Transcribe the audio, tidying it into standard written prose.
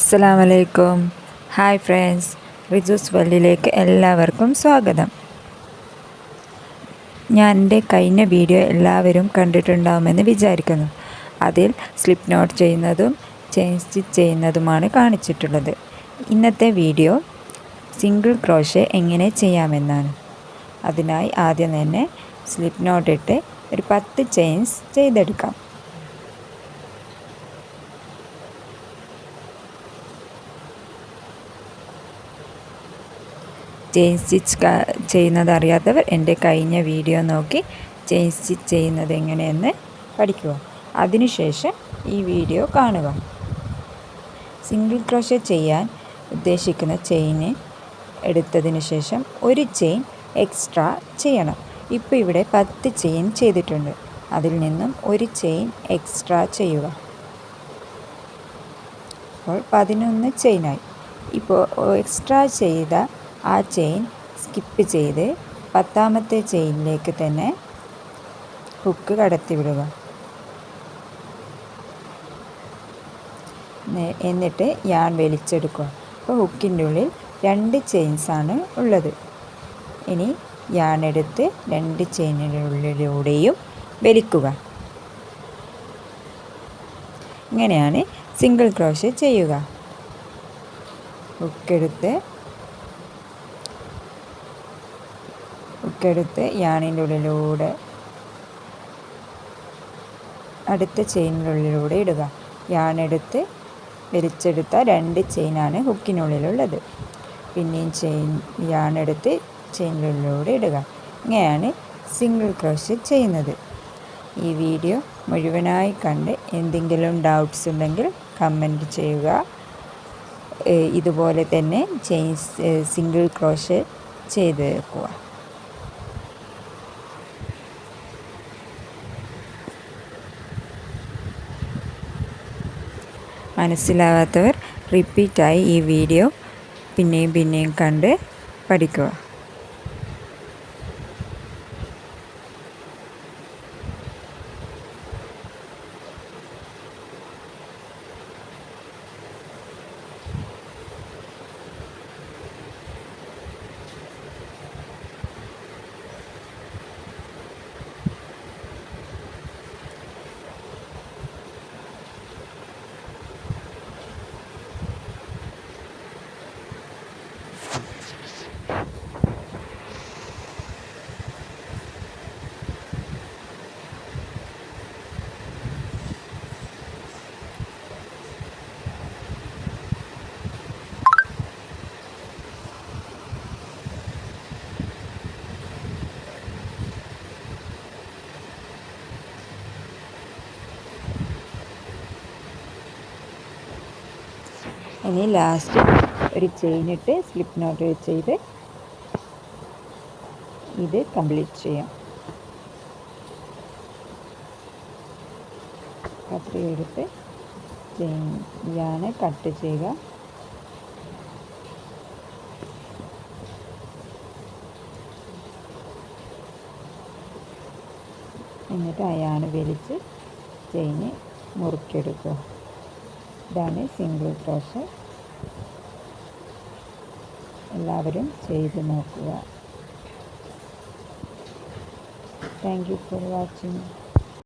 അസ്സലാമലൈക്കും. Hi friends, റിജൂസ് വേൾഡിലേക്ക് എല്ലാവർക്കും സ്വാഗതം. ഞാൻ എൻ്റെ കഴിഞ്ഞ വീഡിയോ എല്ലാവരും കണ്ടിട്ടുണ്ടാകുമെന്ന് വിചാരിക്കുന്നു. അതിൽ സ്ലിപ്പ് നോട്ട് ചെയ്യുന്നതും ചെയിൻ സ്റ്റിച്ച് ചെയ്യുന്നതുമാണ് കാണിച്ചിട്ടുള്ളത്. ഇന്നത്തെ വീഡിയോ സിംഗിൾ ക്രോഷേ എങ്ങനെ ചെയ്യാമെന്നാണ്. അതിനായി ആദ്യം തന്നെ സ്ലിപ്പ് നോട്ട് ഇട്ട് ഒരു 10 ചെയിൻസ് ചെയ്തെടുക്കാം. ചെയിൻ സ്റ്റിച്ച് ചെയ്യുന്നത് അറിയാത്തവർ എൻ്റെ കഴിഞ്ഞ വീഡിയോ നോക്കി ചെയിൻ സ്റ്റിച്ച് ചെയ്യുന്നത് എങ്ങനെയെന്ന് പഠിക്കുക. അതിനുശേഷം ഈ വീഡിയോ കാണുക. സിംഗിൾ ക്രോഷേ ചെയ്യാൻ ഉദ്ദേശിക്കുന്ന ചെയിന് എടുത്തതിന് ശേഷം ഒരു ചെയിൻ എക്സ്ട്രാ ചെയ്യണം. ഇപ്പോൾ ഇവിടെ 10 ചെയിൻ ചെയ്തിട്ടുണ്ട്. അതിൽ നിന്നും ഒരു ചെയിൻ എക്സ്ട്രാ ചെയ്യുക. അപ്പോൾ 11 ചെയിനായി. ഇപ്പോൾ എക്സ്ട്രാ ചെയ്ത ആ ചെയിൻ സ്കിപ്പ് ചെയ്ത് 10ാമത്തെ ചെയിനിലേക്ക് തന്നെ ഹുക്ക് കടത്തി വിടുക. എന്നിട്ട് യാൺ വലിച്ചെടുക്കുക. അപ്പോൾ ഹുക്കിൻ്റെ ഉള്ളിൽ 2 ചെയിൻസാണ് ഉള്ളത്. ഇനി യാൺ എടുത്ത് 2 ചെയിനിൻ്റെ ഉള്ളിലൂടെയും വലിക്കുക. ഇങ്ങനെയാണ് സിംഗിൾ ക്രോഷേ ചെയ്യുക. ഹുക്കെടുത്ത് യാണിൻ്റെ ഉള്ളിലൂടെ അടുത്ത ചെയിനിൻ്റെ ഉള്ളിലൂടെ ഇടുക. യാണെടുത്ത് വലിച്ചെടുത്ത 2 ചെയിനാണ് ഹുക്കിനുള്ളിലുള്ളത്. പിന്നെയും യാണെടുത്ത് ചെയിനിനുള്ളിലൂടെ ഇടുക. ഇങ്ങനെയാണ് സിംഗിൾ ക്രോഷേ ചെയ്യുന്നത്. ഈ വീഡിയോ മുഴുവനായി കണ്ട് എന്തെങ്കിലും ഡൗട്ട്സ് ഉണ്ടെങ്കിൽ കമൻറ്റ് ചെയ്യുക. ഇതുപോലെ തന്നെ സിംഗിൾ ക്രോഷേ ചെയ്ത് വെക്കുക. മനസ്സിലാവാത്തവർ റിപ്പീറ്റായി ഈ വീഡിയോ പിന്നെയും കണ്ട് പഠിക്കുക. ഇനി ലാസ്റ്റ് ഒരു ചെയിനിട്ട് സ്ലിപ്പ് നോട്ട് ചെയ്ത് ഇത് കംപ്ലീറ്റ് ചെയ്യാം. കത്രികയെടുത്ത് യാണ് കട്ട് ചെയ്യുക. എന്നിട്ട് അയാണ് വലിച്ച് ചെയിന് മുറുക്കിയെടുക്കുക. ഇതാണ് സിംഗിൾ ക്രോഷേ. എല്ലാവരും ചെയ്ത് നോക്കുക. Thank you for watching.